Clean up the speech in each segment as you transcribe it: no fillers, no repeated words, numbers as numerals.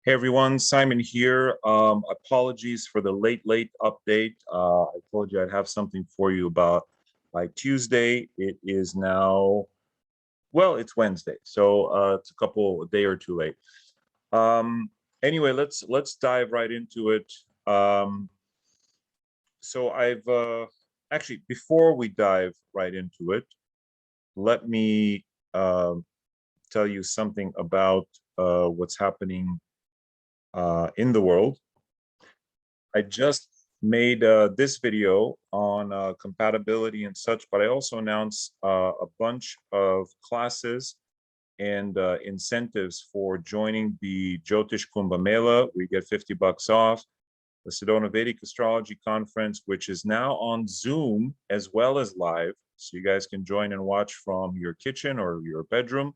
Hey everyone, Simon here. Apologies for the late update. I told you I'd have something for you about by Tuesday. It is now, well, it's Wednesday, so it's a day or two late. Anyway, let's dive right into it. So I've actually, before we dive right into it, let me tell you something about what's happening in the world. I just made this video on compatibility and such, but I also announced a bunch of classes and incentives for joining the Jyotish Kumbh Mela. We get $50 off. The Sedona Vedic Astrology Conference, which is now on Zoom as well as live. So you guys can join and watch from your kitchen or your bedroom.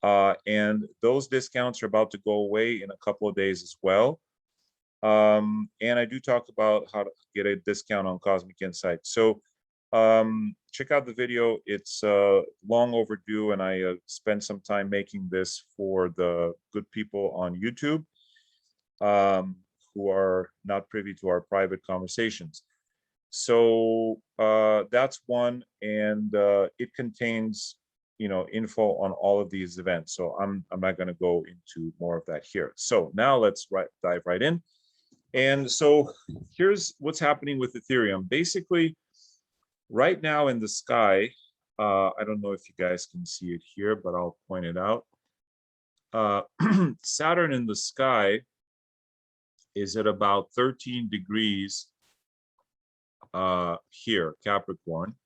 And those discounts are about to go away in a couple of days as well. And I do talk about how to get a discount on Cosmic Insight. So check out the video. It's long overdue, and I spent some time making this for the good people on YouTube who are not privy to our private conversations. So that's one, and it contains info on all of these events. So I'm not going to go into more of that here. So now let's dive right in. And so here's what's happening with Ethereum. Basically, right now in the sky, I don't know if you guys can see it here, but I'll point it out. Saturn in the sky is at about 13 degrees here, Capricorn,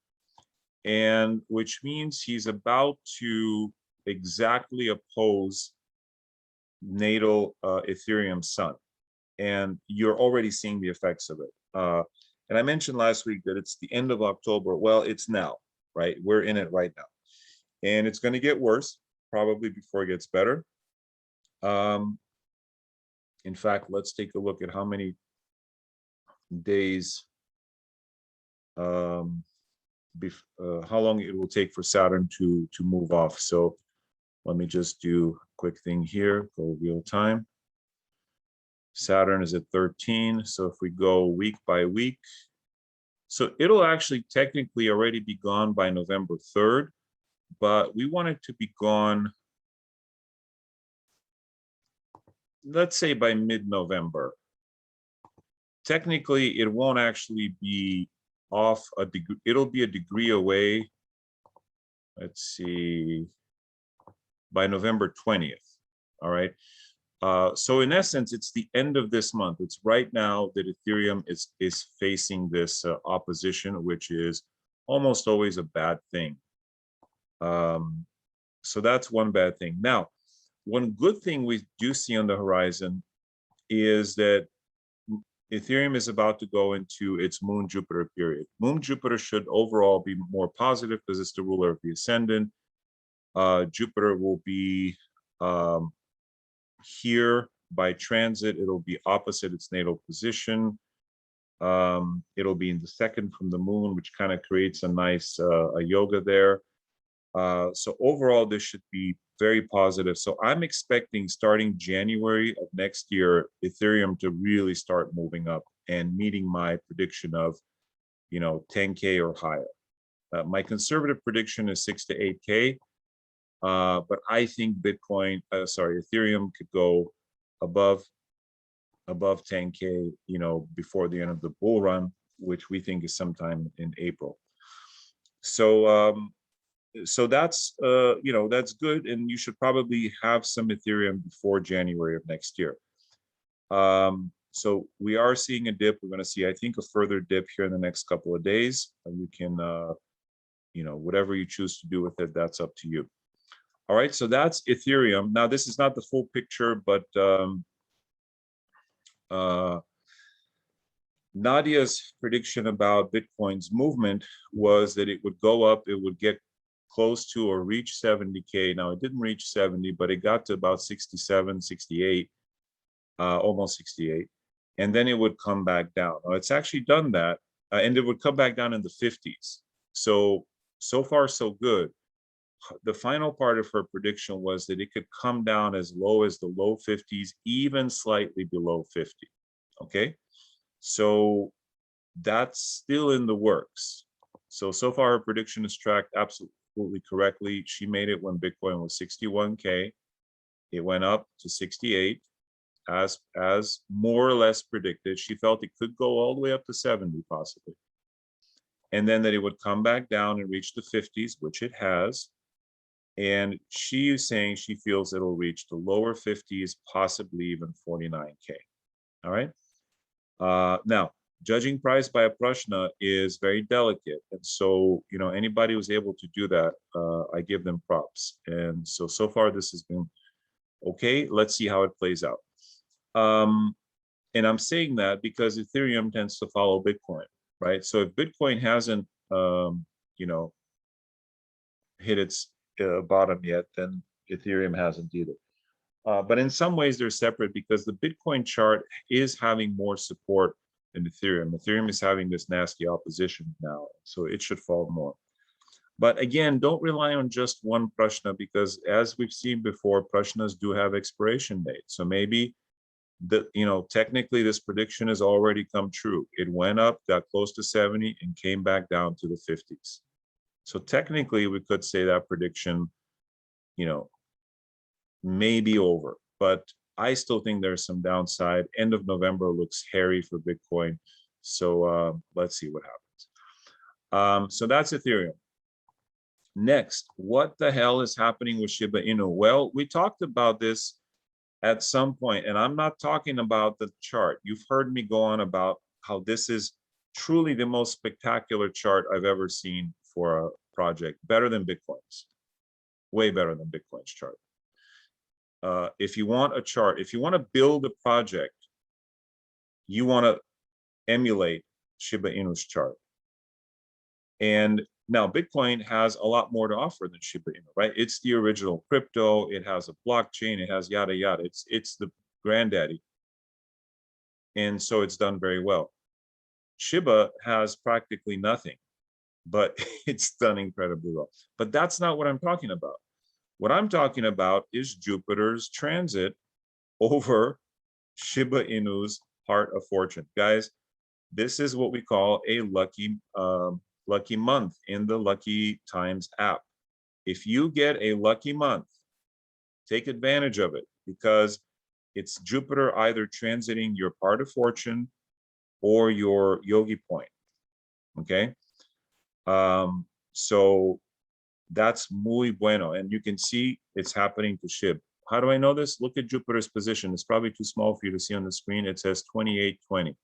and which means he's about to exactly oppose natal Ethereum sun. And you're already seeing the effects of it. And I mentioned last week that it's the end of October. Well, it's now, right? We're in it right now. And it's going to get worse, probably before it gets better. In fact, let's take a look at how many days, how long it will take for Saturn to move off. So let me just do a quick thing here, go real time. Saturn is at 13. So if we go week by week, so it'll actually technically already be gone by November 3rd, but we want it to be gone, let's say by mid-November. Technically, it won't actually be off a degree. It'll be a degree away. Let's see, by November 20th. All right. So in essence, it's the end of this month. It's right now that Ethereum is facing this opposition, which is almost always a bad thing. So that's one bad thing. Now, one good thing we do see on the horizon is that Ethereum is about to go into its Moon-Jupiter period. Moon-Jupiter should overall be more positive because it's the ruler of the ascendant. Jupiter will be here by transit. It'll be opposite its natal position. It'll be in the second from the moon, which kind of creates a nice a yoga there. So overall, this should be very positive. So I'm expecting starting January of next year, Ethereum to really start moving up and meeting my prediction of, 10K or higher. My conservative prediction is 6 to 8K. But I think Ethereum could go above 10K, before the end of the bull run, which we think is sometime in April. So, so that's that's good, and you should probably have some Ethereum before January of next year. So we are seeing a dip. We're going to see, I think, a further dip here in the next couple of days. You can, whatever you choose to do with it, that's up to you. All right, so that's Ethereum. Now, this is not the full picture, but Nadia's prediction about Bitcoin's movement was that it would go up, it would get close to or reach 70K. Now, it didn't reach 70, but it got to about 67, 68, almost 68. And then it would come back down. Now, it's actually done that, and it would come back down in the 50s. So far, so good. the final part of her prediction was that it could come down as low as the low 50s, even slightly below 50. Okay, so that's still in the works. So far her prediction is tracked absolutely correctly. She made it when Bitcoin was 61K. It went up to 68 as more or less predicted. She felt it could go all the way up to 70 possibly. And then that it would come back down and reach the 50s, which it has. And she is saying she feels it'll reach the lower 50s, possibly even 49K. All right. Now, judging price by a Prashna is very delicate. And so, you know, anybody who's able to do that, I give them props. And so far this has been okay. Let's see how it plays out. And I'm saying that because Ethereum tends to follow Bitcoin, right? So if Bitcoin hasn't, you know, hit its bottom yet, then Ethereum hasn't either. But in some ways they're separate because the Bitcoin chart is having more support than Ethereum. Ethereum is having this nasty opposition now, so it should fall more. But again, don't rely on just one Prashna because as we've seen before, Prashnas do have expiration dates. So maybe technically this prediction has already come true. It went up, got close to 70 and came back down to the 50s. So technically we could say that prediction, may be over, but I still think there's some downside. End of November looks hairy for Bitcoin. So let's see what happens. So that's Ethereum. Next, what the hell is happening with Shiba Inu? Well, we talked about this at some point, and I'm not talking about the chart. You've heard me go on about how this is truly the most spectacular chart I've ever seen for a project, better than Bitcoin's, way better than Bitcoin's chart. If you want a chart, if you want to build a project, you want to emulate Shiba Inu's chart. And now Bitcoin has a lot more to offer than Shiba Inu, right? It's the original crypto. It has a blockchain. It has yada, yada. It's the granddaddy. And so it's done very well. Shiba has practically nothing, but it's done incredibly well. But that's not what I'm talking about. What I'm talking about is Jupiter's transit over Shiba Inu's Heart of Fortune. Guys, this is what we call a lucky month in the Lucky Times app. If you get a lucky month, take advantage of it because it's Jupiter either transiting your Heart of Fortune or your Yogi Point. Okay. So that's muy bueno. And you can see it's happening to SHIB. How do I know this? Look at Jupiter's position. It's probably too small for you to see on the screen. It says 2820.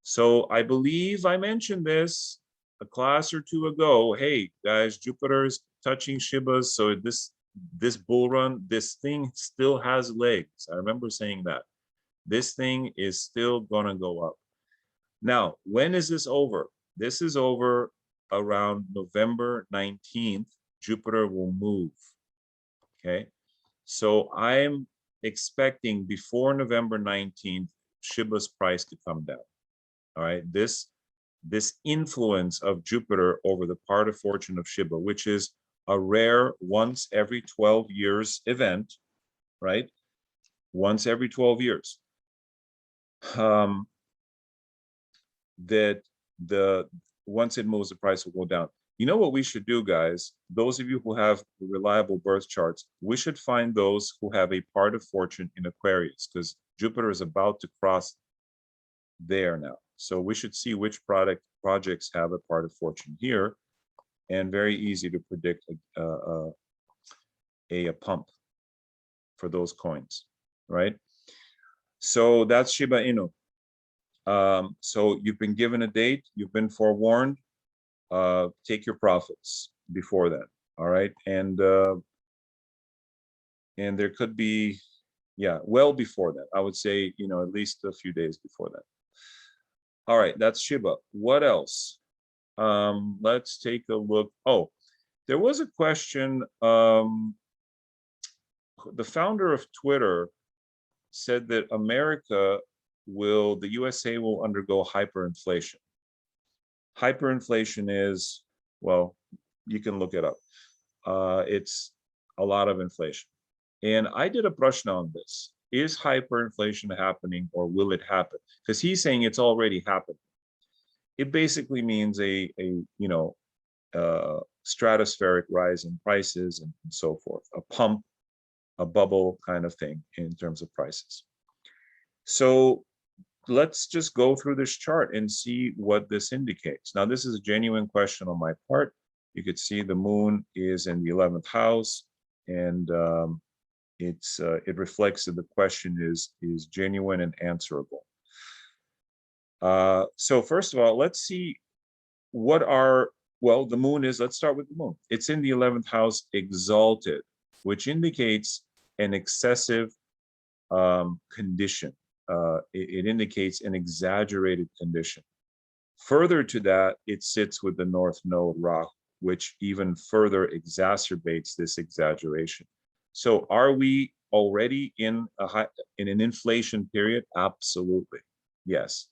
So I believe I mentioned this a class or two ago. Hey, guys, Jupiter's touching Shibas. So this bull run, this thing still has legs. I remember saying that. This thing is still gonna go up. Now, when is this over? This is over around November 19th. Jupiter will move. Okay. So I'm expecting before November 19th, Shiba's price to come down. All right. This influence of Jupiter over the Heart of Fortune of Shiba, which is a rare once every 12 years event, right? Once every 12 years. That once it moves, the price will go down. You know what we should do, guys? Those of you who have reliable birth charts, we should find those who have a Heart of Fortune in Aquarius, because Jupiter is about to cross there now. So we should see which projects have a Heart of Fortune here, and very easy to predict a pump for those coins, right? So that's Shiba Inu. So you've been given a date, you've been forewarned, take your profits before that. All right. And there could be, yeah, well before that, I would say, at least a few days before that. All right. That's Shiba. What else? Let's take a look. Oh, there was a question. The founder of Twitter said that the USA will undergo hyperinflation. Hyperinflation is, well, you can look it up. it's a lot of inflation. And I did a Prashna on this. Is hyperinflation happening or will it happen? Because he's saying it's already happened. It basically means a stratospheric rise in prices and so forth, a pump, a bubble kind of thing in terms of prices. So let's just go through this chart and see what this indicates. Now, this is a genuine question on my part. You could see the moon is in the 11th house, and it reflects that the question is genuine and answerable. So first of all, let's see what are, well, the moon is, let's start with the moon. It's in the 11th house exalted, which indicates an excessive condition. It indicates an exaggerated condition. Further to that, it sits with the North Node Rahu, which even further exacerbates this exaggeration. So are we already in an inflation period? Absolutely, yes.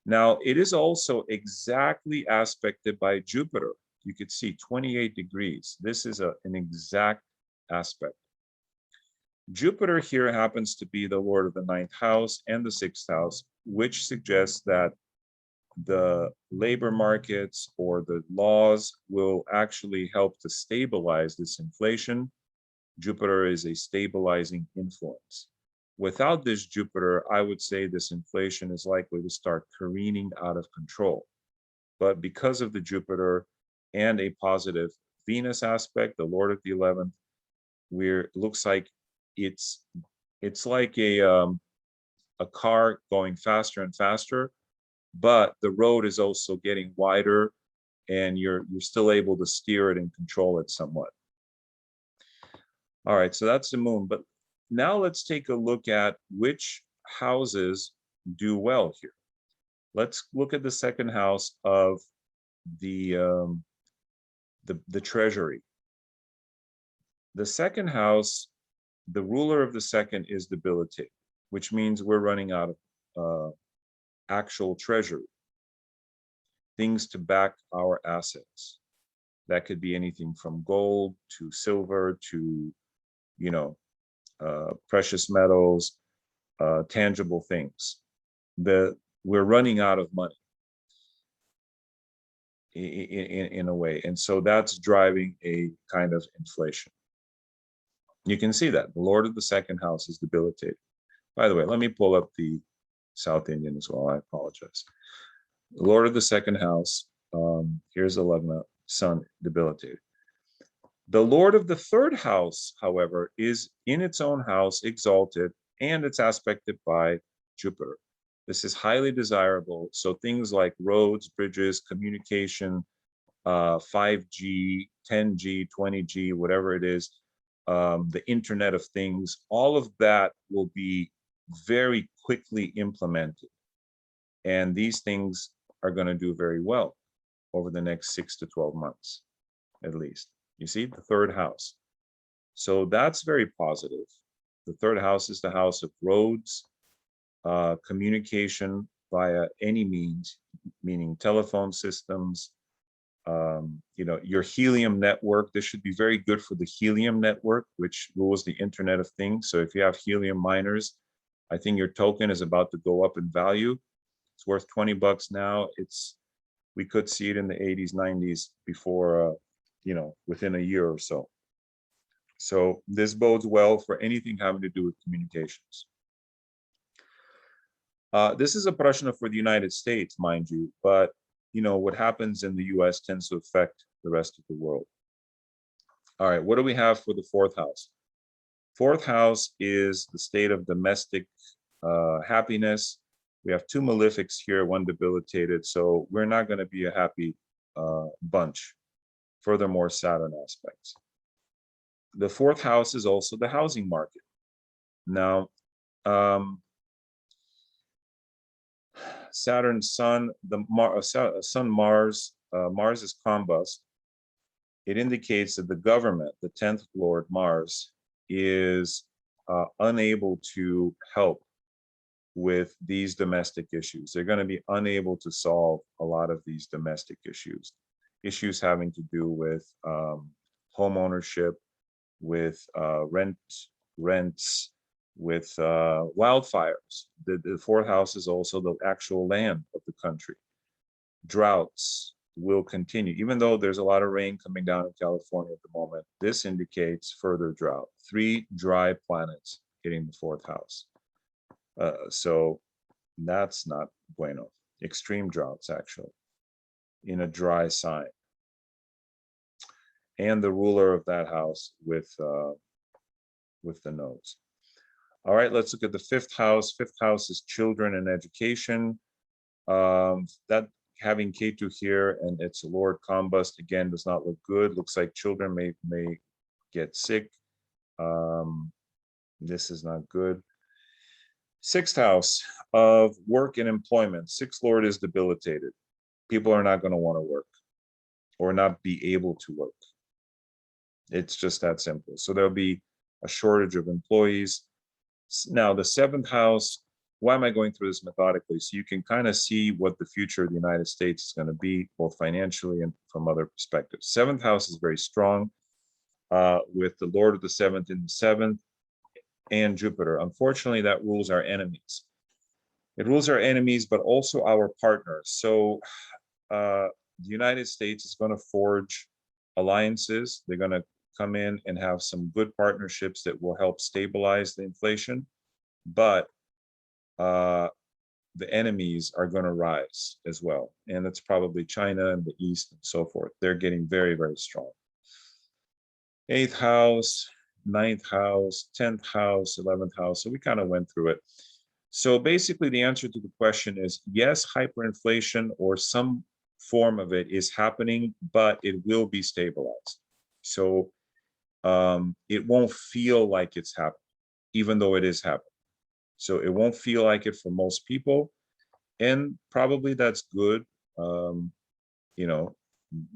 Now, it is also exactly aspected by Jupiter. You could see 28 degrees. This is an exact aspect. Jupiter here happens to be the lord of the 9th house and the 6th house, which suggests that the labor markets or the laws will actually help to stabilize this inflation. Jupiter is a stabilizing influence. Without this Jupiter, I would say this inflation is likely to start careening out of control. But because of the Jupiter and a positive Venus aspect, the lord of the 11th, it looks like it's like a car going faster and faster, but the road is also getting wider, and you're still able to steer it and control it somewhat. All right, so that's the moon. But now let's take a look at which houses do well here. Let's look at the second house of the treasury. The second house, the ruler of the second is debilitated, which means we're running out of actual treasury, things to back our assets. That could be anything from gold to silver to, precious metals, tangible things. We're running out of money in a way. And so that's driving a kind of inflation. You can see that the lord of the second house is debilitated. By the way, let me pull up the South Indian as well. I apologize. The lord of the second house, here's the Lagna, sun, debilitated. The lord of the third house, however, is in its own house, exalted, and it's aspected by Jupiter. This is highly desirable. So things like roads, bridges, communication, 5G, 10G, 20G, whatever it is, the Internet of Things, all of that will be very quickly implemented. And these things are going to do very well over the next 6 to 12 months, at least. You see, the third house. So that's very positive. The third house is the house of roads, communication via any means, meaning telephone systems, your helium network. This should be very good for the helium network, which rules the Internet of Things. So if you have helium miners, I think your token is about to go up in value. It's worth $20 now. We could see it in the 80s, 90s before, within a year or so. So this bodes well for anything having to do with communications. This is a Prashna for the United States, mind you, but what happens in the US tends to affect the rest of the world. All right, what do we have for the fourth house? Fourth house is the state of domestic happiness. We have two malefics here, one debilitated, so we're not going to be a happy bunch. Furthermore, Saturn aspects. The fourth house is also the housing market. Now, Saturn, Sun, Sun, Mars, Mars is combust. It indicates that the government, the 10th Lord Mars, is unable to help with these domestic issues. They're going to be unable to solve a lot of these domestic issues having to do with home ownership, with rents, with wildfires. The fourth house is also the actual land of the country. Droughts will continue, even though there's a lot of rain coming down in California at the moment. This indicates further drought. 3 dry planets hitting the fourth house. So that's not bueno. Extreme droughts, actually, in a dry sign. And the ruler of that house with the nose. All right, let's look at the fifth house. Fifth house is children and education. That having Ketu here and its Lord combust again does not look good. Looks like children may get sick. This is not good. Sixth house of work and employment. Sixth Lord is debilitated. People are not going to want to work or not be able to work. It's just that simple. So there'll be a shortage of employees. Now, the seventh house, why am I going through this methodically? So you can kind of see what the future of the United States is going to be, both financially and from other perspectives. Seventh house is very strong with the Lord of the seventh in the seventh and Jupiter. Unfortunately, that rules our enemies. It rules our enemies, but also our partners. So the United States is going to forge alliances. They're going to come in and have some good partnerships that will help stabilize the inflation, but the enemies are going to rise as well. And it's probably China and the East and so forth. They're getting very, very strong. Eighth house, ninth house, 10th house, 11th house. So we kind of went through it. So basically the answer to the question is yes, hyperinflation or some form of it is happening, but it will be stabilized. So it won't feel like it's happening, even though it is happening. So it won't feel like it for most people. And probably that's good. You know,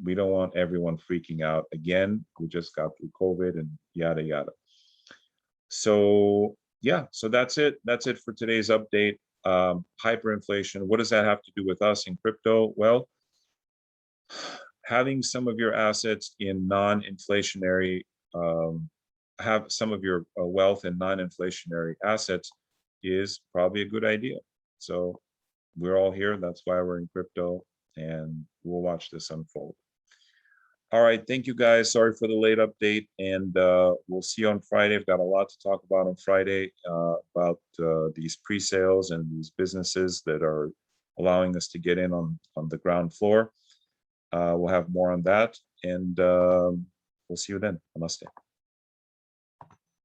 we don't want everyone freaking out. Again, we just got through COVID and yada, yada. So yeah, so that's it. That's it for today's update. Hyperinflation, what does that have to do with us in crypto? Well, having some of your assets in non-inflationary, have some of your wealth in non-inflationary assets is probably a good idea. So we're all here. That's why we're in crypto, and we'll watch this unfold. All right, thank you guys. Sorry for the late update, and we'll see you on Friday. I've got a lot to talk about on Friday about these pre-sales and these businesses that are allowing us to get in on the ground floor. We'll have more on that, and we'll see you then. Namaste.